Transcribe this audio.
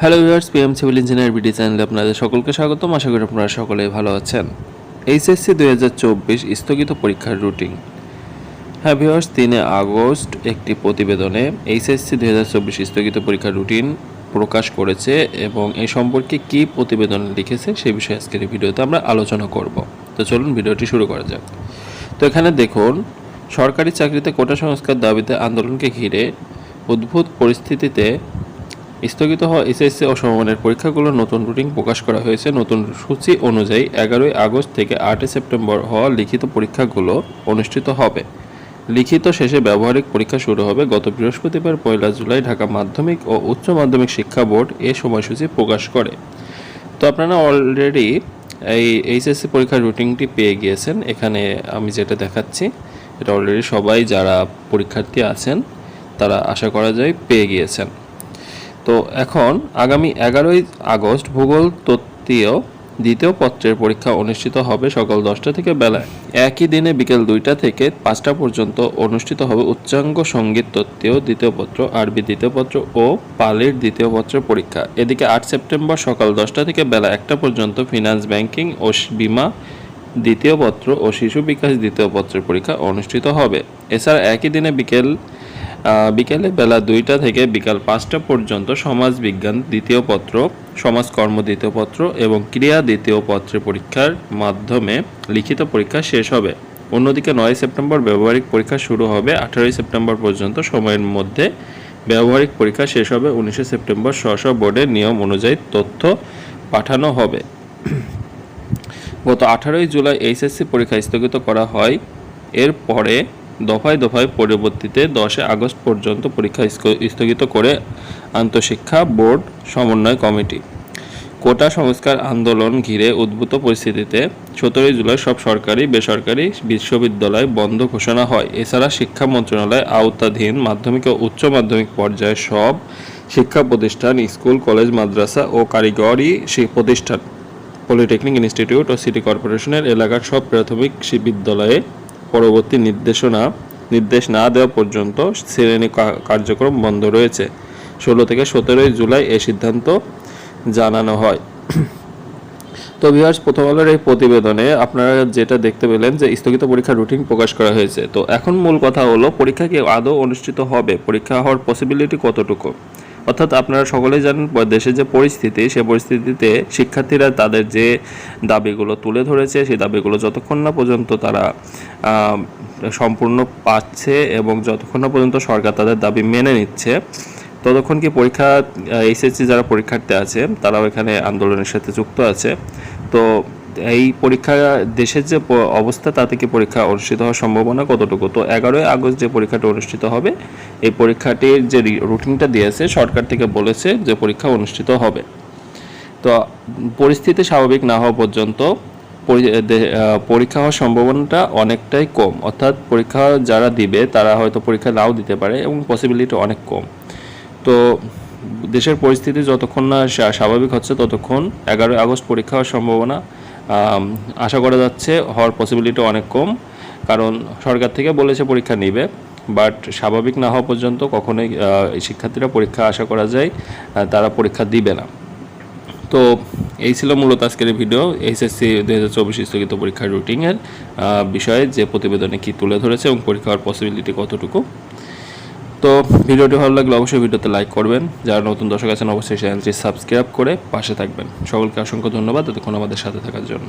Hello viewers, PM civil engineer BD চ্যানেলে আপনাদের সকলকে স্বাগতম। আশা করি আপনারা সকলেই ভালো আছেন। এইচএসসি 2024 স্থগিত পরীক্ষার রুটিন। হ্যাঁ ভিউয়ার্স, 3 আগস্ট একটি প্রতিবেদনে এইচএসসি 2024 স্থগিত পরীক্ষার রুটিন প্রকাশ করেছে এবং এই সম্পর্কে কী প্রতিবেদন লিখেছে সেই বিষয়ে আজকের এই ভিডিওতে আমরা আলোচনা করব। তো চলুন ভিডিওটি শুরু করা যাক। তো এখানে দেখুন, সরকারি চাকরিতে কোটা সংস্কার দাবিতে আন্দোলনকে ঘিরে উদ্ভূত পরিস্থিতিতে স্থগিত হওয়া এসএসসি ও সমমানের পরীক্ষাগুলোর নতুন রুটিন প্রকাশ করা হয়েছে। নতুন সূচি অনুযায়ী 11 আগস্ট থেকে 8 সেপ্টেম্বর হওয়া লিখিত পরীক্ষাগুলো অনুষ্ঠিত হবে। লিখিত শেষে ব্যবহারিক পরীক্ষা শুরু হবে গত বৃহস্পতিবার 1 জুলাই। ঢাকা মাধ্যমিক ও উচ্চ মাধ্যমিক শিক্ষা বোর্ড এ সময়সূচি প্রকাশ করে। তো আপনারা অলরেডি এই এইচএসসি পরীক্ষার রুটিনটি পেয়ে গিয়েছেন। এখানে আমি যেটা দেখাচ্ছি এটা অলরেডি সবাই যারা পরীক্ষার্থী আছেন তারা আশা করা যায় পেয়ে গিয়েছেন। তো এখন আগামী 11 আগস্ট ভূগোল তত্ত্বীয় দ্বিতীয় পত্রের পরীক্ষা অনুষ্ঠিত হবে সকাল 10টা থেকে বেলায়। একই দিনে বিকেল 2টা থেকে 5টা পর্যন্ত অনুষ্ঠিত হবে উচ্চাঙ্গ সঙ্গীত তত্ত্বীয় দ্বিতীয় পত্র, আরবি দ্বিতীয় পত্র ও পালির দ্বিতীয় পত্রের পরীক্ষা। এদিকে 8 সেপ্টেম্বর সকাল 10টা থেকে বেলা 1টা পর্যন্ত ফিনান্স, ব্যাংকিং ও বিমা দ্বিতীয় পত্র ও শিশু বিকাশ দ্বিতীয় পত্রের পরীক্ষা অনুষ্ঠিত হবে। এছাড়া একই দিনে বিকেলে বেলা 2টা থেকে বিকাল 5টা পর্যন্ত সমাজ বিজ্ঞান দ্বিতীয় পত্র, সমাজকর্ম দ্বিতীয় পত্র এবং ক্রিয়া দ্বিতীয় পত্রের পরীক্ষার মাধ্যমে লিখিত পরীক্ষা শেষ হবে। অন্যদিকে 9 সেপ্টেম্বর ব্যবহারিক পরীক্ষা শুরু হবে। 18 সেপ্টেম্বর পর্যন্ত সময়ের মধ্যে ব্যবহারিক পরীক্ষা শেষ হবে। 19 সেপ্টেম্বর স্ব বোর্ডের নিয়ম অনুযায়ী তথ্য পাঠানো হবে। গত 18 জুলাই এইচএসসি পরীক্ষা স্থগিত করা হয়। এরপরে দফায় দফায় পরবর্তীতে 10 আগস্ট পর্যন্ত পরীক্ষা স্থগিত করে আন্তঃশিক্ষা বোর্ড সমন্বয় কমিটি। কোটা সংস্কার আন্দোলন ঘিরে উদ্ভূত পরিস্থিতিতে 17 জুলাই সব সরকারি বেসরকারি বিশ্ববিদ্যালয় বন্ধ ঘোষণা হয়। এছাড়া শিক্ষা মন্ত্রণালয় আওতাধীন মাধ্যমিক ও উচ্চ মাধ্যমিক পর্যায়ে সব শিক্ষা প্রতিষ্ঠান, স্কুল, কলেজ, মাদ্রাসা ও কারিগরি প্রতিষ্ঠান, পলিটেকনিক ইনস্টিটিউট ও সিটি কর্পোরেশনের এলাকার সব প্রাথমিক বিদ্যালয়ে পরবর্তী নির্দেশ না দেওয়া পর্যন্ত শ্রেণী কার্যক্রম বন্ধ রয়েছে। 16 থেকে 17 জুলাই এই সিদ্ধান্ত জানানো হয়। তো ভিউয়ার্স, প্রথম আলোর এই প্রতিবেদনে আপনারা যেটা দেখতে পেলেন যে স্থগিত পরীক্ষার রুটিন প্রকাশ করা হয়েছে। তো এখন মূল কথা হলো, পরীক্ষা কি আদৌ অনুষ্ঠিত হবে, পরীক্ষা হওয়ার পসিবিলিটি কতটুকু। অর্থাৎ আপনারা সকলেই জানেন দেশের যে পরিস্থিতি, সে পরিস্থিতিতে শিক্ষার্থীরা তাদের যে দাবিগুলো তুলে ধরেছে সেই দাবিগুলো যতক্ষণ না পর্যন্ত তারা সম্পূর্ণ পাচ্ছে এবং যতক্ষণ না পর্যন্ত সরকার তাদের দাবি মেনে নিচ্ছে, ততক্ষণ কি পরীক্ষা এইচএসসি যারা পরীক্ষার্থী আছে তারাও এখানে আন্দোলনের সাথে যুক্ত আছে। তো এই পরীক্ষা দেশের যে অবস্থা তাতে কি পরীক্ষা অনুষ্ঠিত হওয়ার সম্ভাবনা কতটুকু। তো 11 আগস্ট যে পরীক্ষাটা অনুষ্ঠিত হবে, এই পরীক্ষাটির যে রুটিনটা দিয়েছে সরকার থেকে বলেছে যে পরীক্ষা অনুষ্ঠিত হবে। তো পরিস্থিতি স্বাভাবিক না হওয়া পর্যন্ত পরীক্ষা হওয়ার সম্ভাবনাটা অনেকটাই কম। অর্থাৎ পরীক্ষা যারা দিবে তারা হয়তো পরীক্ষা নাও দিতে পারে এবং পসিবিলিটি অনেক কম। তো দেশের পরিস্থিতি যতক্ষণ না স্বাভাবিক হচ্ছে ততক্ষণ 11 আগস্ট পরীক্ষা হওয়ার সম্ভাবনা আশা করা যাচ্ছে হওয়ার পসিবিলিটি অনেক কম। কারণ সরকার থেকে বলেছে পরীক্ষা নেবে, বাট স্বাভাবিক না হওয়া পর্যন্ত কখনোই শিক্ষার্থীরা পরীক্ষা আশা করা যায় তারা পরীক্ষা দিবে না। তো এই ছিল মূলত আজকের ভিডিও, এইচএসসি 2024 স্থগিত পরীক্ষার রুটিনের বিষয়ে যে প্রতিবেদনে কি তুলে ধরেছে এবং পরীক্ষা হওয়ার পসিবিলিটি কতটুকু। তো ভিডিওটি ভালো লাগলে অবশ্যই ভিডিওতে লাইক করবেন। যারা নতুন দর্শক আছেন অবশ্যই চ্যানেলটি সাবস্ক্রাইব করে পাশে থাকবেন। সকলকে অসংখ্য ধন্যবাদ এতক্ষণ আমাদের সাথে থাকার জন্য।